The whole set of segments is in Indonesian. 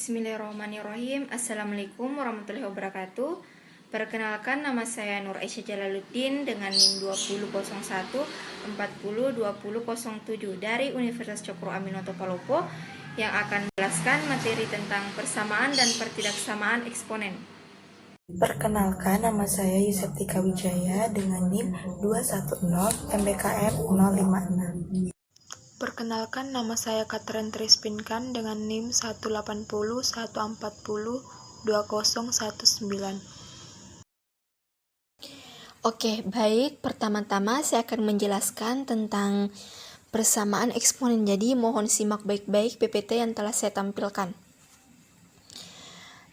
Bismillahirrahmanirrahim. Assalamualaikum warahmatullahi wabarakatuh. Perkenalkan, nama saya Nur Aisyah Jalaluddin dengan NIM 2001 402007 dari Universitas Cokro Aminoto Palopo yang akan menjelaskan materi tentang persamaan dan pertidaksamaan eksponen. Perkenalkan, nama saya Yuseptika Wijaya dengan NIM 210 MBKM 056. Perkenalkan, nama saya Katrin Trispinkan dengan NIM 180 140 2019. Oke, baik. Pertama-tama saya akan menjelaskan tentang persamaan eksponen. Jadi mohon simak baik-baik PPT yang telah saya tampilkan.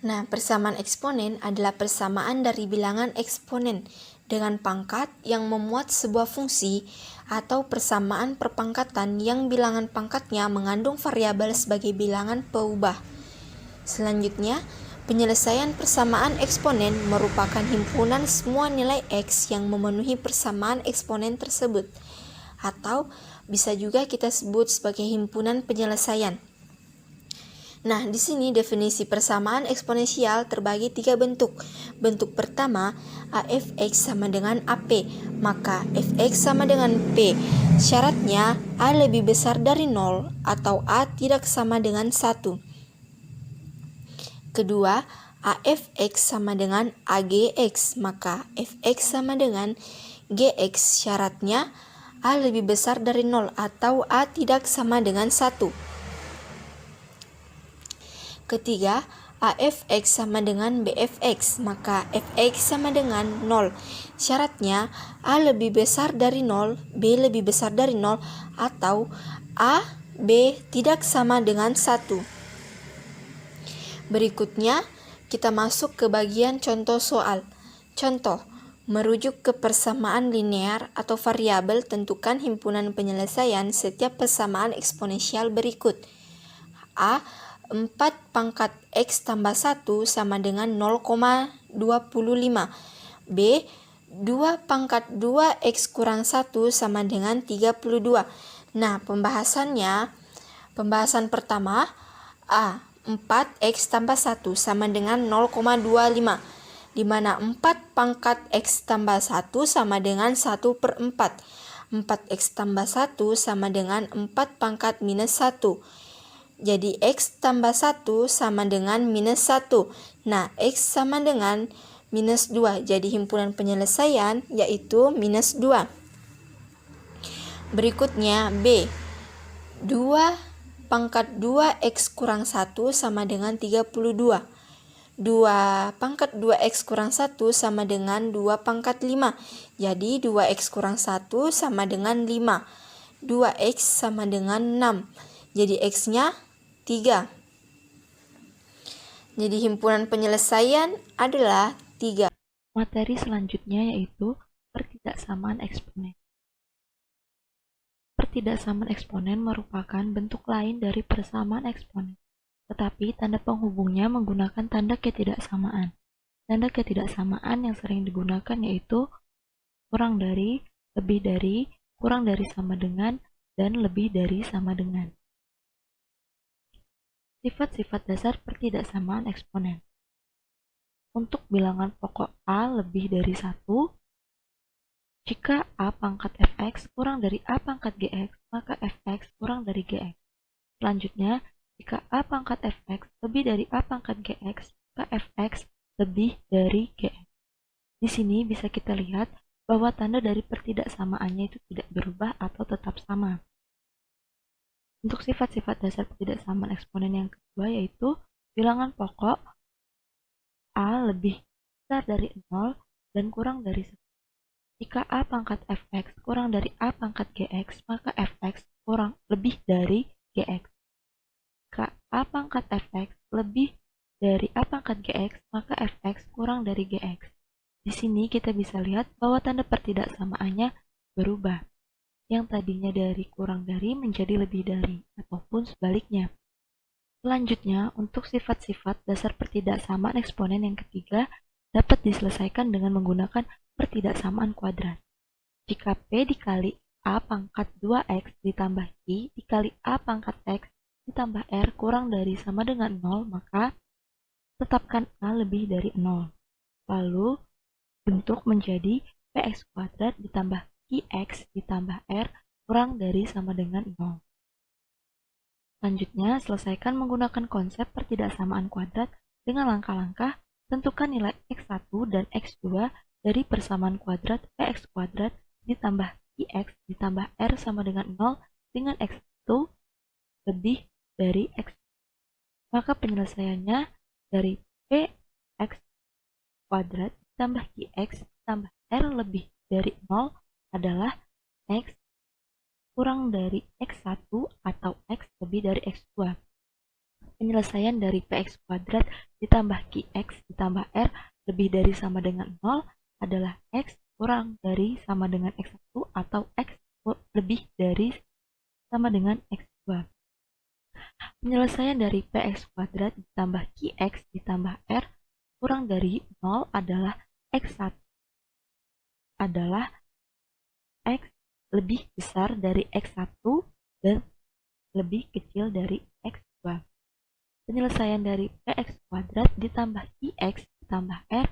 Nah, persamaan eksponen adalah persamaan dari bilangan eksponen dengan pangkat yang memuat sebuah fungsi atau persamaan perpangkatan yang bilangan pangkatnya mengandung variabel sebagai bilangan peubah. Selanjutnya, penyelesaian persamaan eksponen merupakan himpunan semua nilai X yang memenuhi persamaan eksponen tersebut, atau bisa juga kita sebut sebagai himpunan penyelesaian. Nah, di sini definisi persamaan eksponensial terbagi 3 bentuk. Bentuk pertama, AFX sama dengan AP, maka Fx sama dengan P. Syaratnya A lebih besar dari 0 atau A tidak sama dengan 1. Kedua, AFX sama dengan AGX, maka Fx sama dengan Gx. Syaratnya A lebih besar dari 0 atau A tidak sama dengan 1. Ketiga, AFX sama dengan BFX, maka Fx sama dengan 0. Syaratnya A lebih besar dari 0, B lebih besar dari 0, atau A, B tidak sama dengan 1. Berikutnya, kita masuk ke bagian contoh soal. Contoh, merujuk ke persamaan linear atau variabel, tentukan himpunan penyelesaian setiap persamaan eksponensial berikut. A, 4 pangkat X tambah 1 sama dengan 0,25. B, 2 pangkat 2X kurang 1 sama dengan 32. Nah, pembahasan pertama, A, 4X tambah 1 sama dengan 0,25, di mana 4 pangkat X tambah 1 sama dengan 1/4. 4X tambah 1 sama dengan 4 pangkat minus 1. Jadi X tambah 1 sama dengan minus 1. Nah, X sama dengan minus 2. Jadi himpunan penyelesaian yaitu minus 2. Berikutnya B. 2 pangkat 2X kurang 1 sama dengan 32. 2 pangkat 2X kurang 1 sama dengan 2 pangkat 5. Jadi 2X kurang 1 sama dengan 5. 2X sama dengan 6. Jadi X-nya 3. Jadi himpunan penyelesaian adalah 3. Materi selanjutnya yaitu pertidaksamaan eksponen. Pertidaksamaan eksponen merupakan bentuk lain dari persamaan eksponen, tetapi tanda penghubungnya menggunakan tanda ketidaksamaan. Tanda ketidaksamaan yang sering digunakan yaitu kurang dari, lebih dari, kurang dari sama dengan, dan lebih dari sama dengan. Sifat-sifat dasar pertidaksamaan eksponen. Untuk bilangan pokok A lebih dari 1, jika A pangkat Fx kurang dari A pangkat Gx, maka Fx kurang dari Gx. Selanjutnya, jika A pangkat Fx lebih dari A pangkat Gx, maka Fx lebih dari Gx. Di sini bisa kita lihat bahwa tanda dari pertidaksamaannya itu tidak berubah atau tetap sama. Untuk sifat-sifat dasar pertidaksamaan eksponen yang kedua yaitu bilangan pokok A lebih besar dari 0 dan kurang dari 1. Jika A pangkat Fx kurang dari A pangkat Gx, maka Fx kurang lebih dari Gx. Jika A pangkat Fx lebih dari A pangkat Gx, maka Fx kurang dari Gx. Di sini kita bisa lihat bahwa tanda pertidaksamaannya berubah. Yang tadinya dari kurang dari menjadi lebih dari, ataupun sebaliknya. Selanjutnya, untuk sifat-sifat dasar pertidaksamaan eksponen yang ketiga dapat diselesaikan dengan menggunakan pertidaksamaan kuadrat. Jika P dikali A pangkat 2X ditambah I dikali A pangkat X ditambah R kurang dari sama dengan 0, maka tetapkan A lebih dari 0. Lalu bentuk menjadi Px kuadrat ditambah Qx ditambah R kurang dari sama dengan 0. Selanjutnya, selesaikan menggunakan konsep pertidaksamaan kuadrat dengan langkah-langkah. Tentukan nilai X1 dan X2 dari persamaan kuadrat Px kuadrat ditambah Qx ditambah R sama dengan 0 dengan X1 lebih dari X. Maka penyelesaiannya dari Px kuadrat ditambah Qx ditambah R lebih dari 0 adalah X kurang dari X1 atau X lebih dari X2. Penyelesaian dari Px kuadrat ditambah Qx ditambah R lebih dari sama dengan 0 adalah X kurang dari sama dengan X1 atau X lebih dari sama dengan X2. Penyelesaian dari Px kuadrat ditambah Qx ditambah R kurang dari 0 adalah X1 adalah X lebih besar dari X1 dan lebih kecil dari X2. Penyelesaian dari Px kuadrat ditambah Qx ditambah R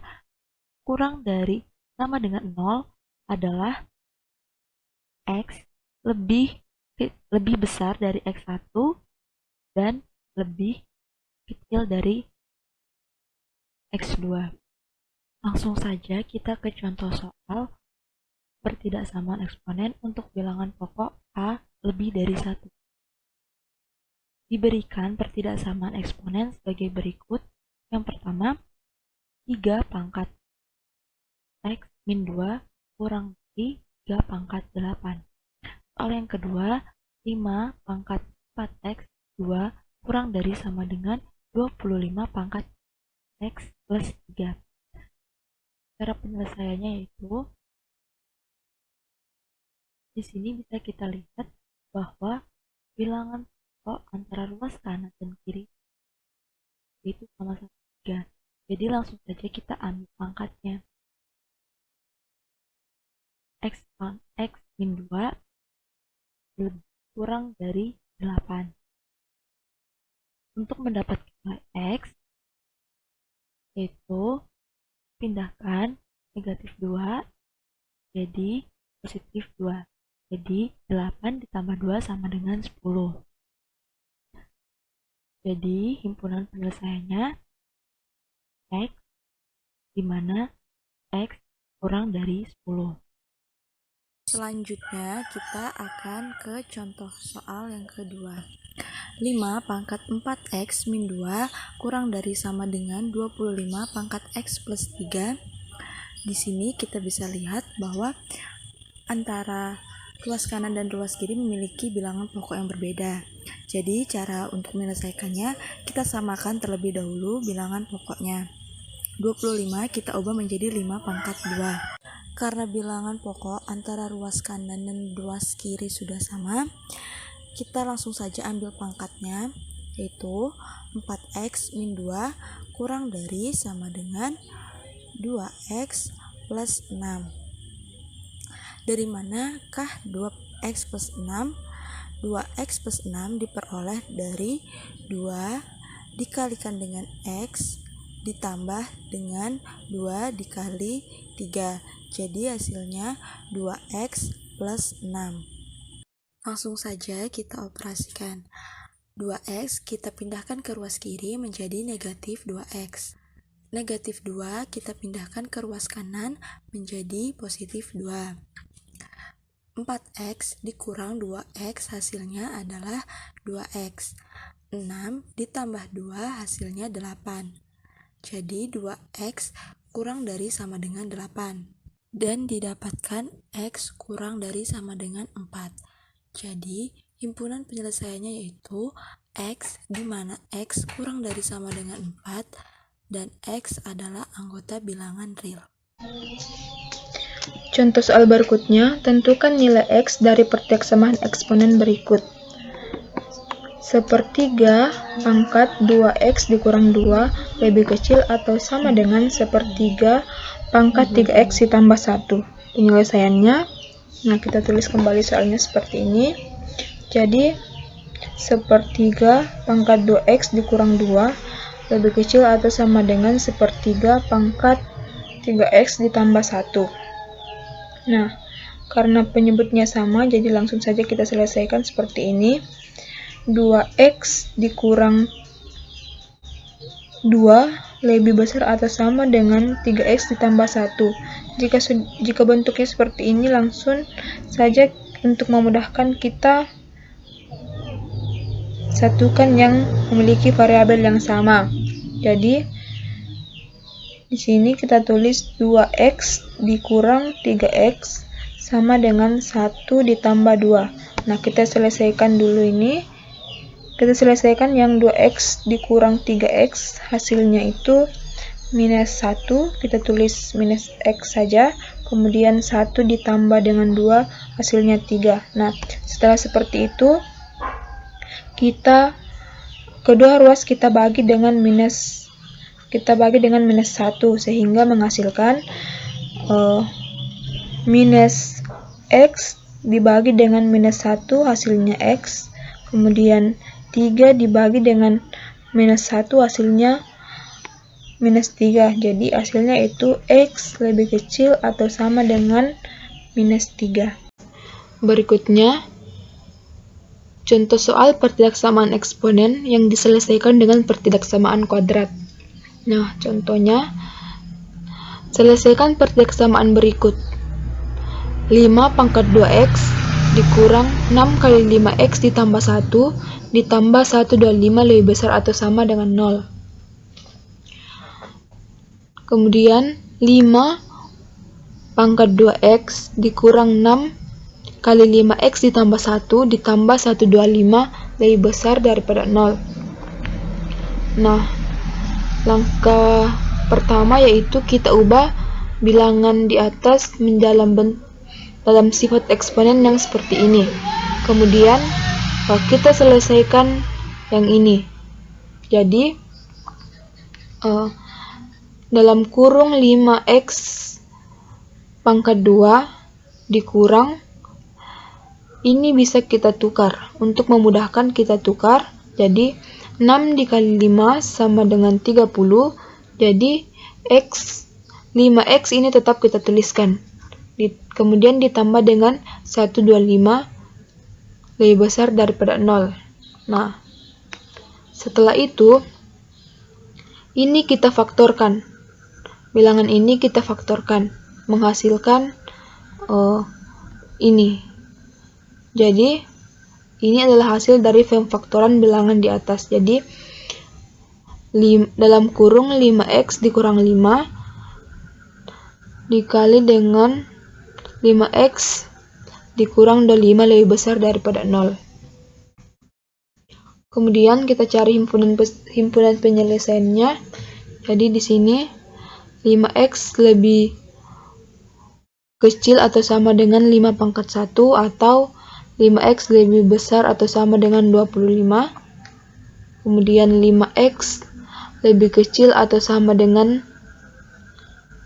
kurang dari sama dengan 0 adalah X lebih besar dari X1 dan lebih kecil dari X2. Langsung saja kita ke contoh soal pertidaksamaan eksponen untuk bilangan pokok A lebih dari 1. Diberikan pertidaksamaan eksponen sebagai berikut. Yang pertama, 3 pangkat X min 2 kurang dari 3 pangkat 8. Soal yang kedua, 5 pangkat 4X 2 kurang dari sama dengan 25 pangkat X plus 3. Cara penyelesaiannya yaitu, di sini bisa kita lihat bahwa bilangan pokok antara ruas kanan dan kiri itu sama-sama 3. Jadi langsung saja kita ambil pangkatnya. X min 2 kurang dari 8. Untuk mendapatkan nilai X, yaitu pindahkan negatif 2 jadi positif 2. Jadi 8 ditambah 2 sama dengan 10. Jadi himpunan penyelesaiannya X, di mana X kurang dari 10. Selanjutnya kita akan ke contoh soal yang kedua. 5 pangkat 4X min 2 kurang dari sama dengan 25 pangkat X plus 3. Di sini kita bisa lihat bahwa antara ruas kanan dan ruas kiri memiliki bilangan pokok yang berbeda. Jadi cara untuk menyelesaikannya, kita samakan terlebih dahulu bilangan pokoknya. 25 kita ubah menjadi 5 pangkat 2. Karena bilangan pokok antara ruas kanan dan ruas kiri sudah sama, kita langsung saja ambil pangkatnya, yaitu 4X min 2 kurang dari sama dengan 2X plus 6. Dari manakah 2X plus 6? 2X plus 6 diperoleh dari 2 dikalikan dengan X ditambah dengan 2 dikali 3. Jadi hasilnya 2X plus 6. Langsung saja kita operasikan. 2X kita pindahkan ke ruas kiri menjadi negatif 2X. Negatif 2 kita pindahkan ke ruas kanan menjadi positif 2. 4X dikurang 2X hasilnya adalah 2X. 6 ditambah 2 hasilnya 8. Jadi 2X kurang dari sama dengan 8. Dan didapatkan X kurang dari sama dengan 4. Jadi himpunan penyelesaiannya yaitu X, di mana X kurang dari sama dengan 4 dan X adalah anggota bilangan real. Contoh soal berikutnya, tentukan nilai X dari pertidaksamaan eksponen berikut. 1/3 pangkat 2X dikurang 2 lebih kecil atau sama dengan 1/3 pangkat 3X ditambah 1. Penyelesaiannya, nah kita tulis kembali soalnya seperti ini. Jadi sepertiga pangkat 2x dikurang 2 lebih kecil atau sama dengan sepertiga pangkat 3x ditambah 1. Nah, karena penyebutnya sama, jadi langsung saja kita selesaikan seperti ini. 2x dikurang 2 lebih besar atau sama dengan 3x ditambah 1. Jika bentuknya seperti ini, langsung saja untuk memudahkan kita satukan yang memiliki variabel yang sama. Jadi di sini kita tulis 2x dikurang 3x sama dengan 1 ditambah 2. Nah, kita selesaikan dulu ini. Kita selesaikan yang 2x dikurang 3x, hasilnya itu minus 1, kita tulis minus x saja. Kemudian 1 ditambah dengan 2, hasilnya 3. Nah, setelah seperti itu, kedua ruas kita bagi dengan minus 1 sehingga menghasilkan minus x dibagi dengan minus 1 hasilnya x, kemudian 3 dibagi dengan minus 1 hasilnya minus 3. Jadi hasilnya itu x lebih kecil atau sama dengan minus 3. Berikutnya contoh soal pertidaksamaan eksponen yang diselesaikan dengan pertidaksamaan kuadrat. Nah, contohnya, selesaikan pertidaksamaan berikut. 5 pangkat 2x dikurang 6 kali 5x ditambah 1 ditambah 125 lebih besar atau sama dengan 0. Kemudian, 5 pangkat 2x dikurang 6 kali 5x ditambah 1 ditambah 125 lebih besar daripada 0. Nah, langkah pertama yaitu kita ubah bilangan di atas dalam sifat eksponen yang seperti ini. Kemudian kita selesaikan yang ini. Jadi dalam kurung 5x pangkat 2 dikurang, ini bisa kita tukar. Untuk memudahkan kita tukar, jadi 6 dikali 5 sama dengan 30. Jadi 5x ini tetap kita tuliskan. Kemudian ditambah dengan 125 lebih besar daripada 0. Nah, setelah itu ini kita faktorkan. Bilangan ini kita faktorkan, menghasilkan ini. Jadi ini adalah hasil dari pemfaktoran bilangan di atas. Jadi dalam kurung 5x dikurang 5 dikali dengan 5x dikurang 25 lebih besar daripada 0. Kemudian kita cari himpunan penyelesaiannya. Jadi di sini 5x lebih kecil atau sama dengan 5 pangkat 1 atau 5x lebih besar atau sama dengan 25. Kemudian 5x lebih kecil atau sama dengan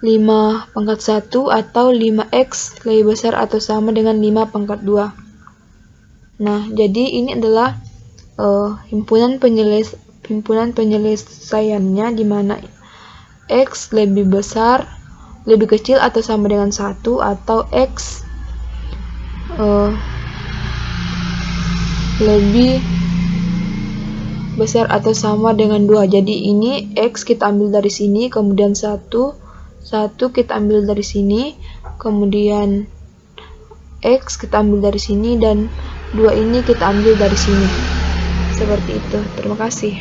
5 pangkat 1 atau 5x lebih besar atau sama dengan 5 pangkat 2. Nah, jadi ini adalah himpunan penyelesaiannya di mana x lebih kecil atau sama dengan 1 atau x lebih besar atau sama dengan 2. Jadi ini x kita ambil dari sini, kemudian 1 kita ambil dari sini, kemudian x kita ambil dari sini, dan 2 ini kita ambil dari sini. Seperti itu. Terima kasih.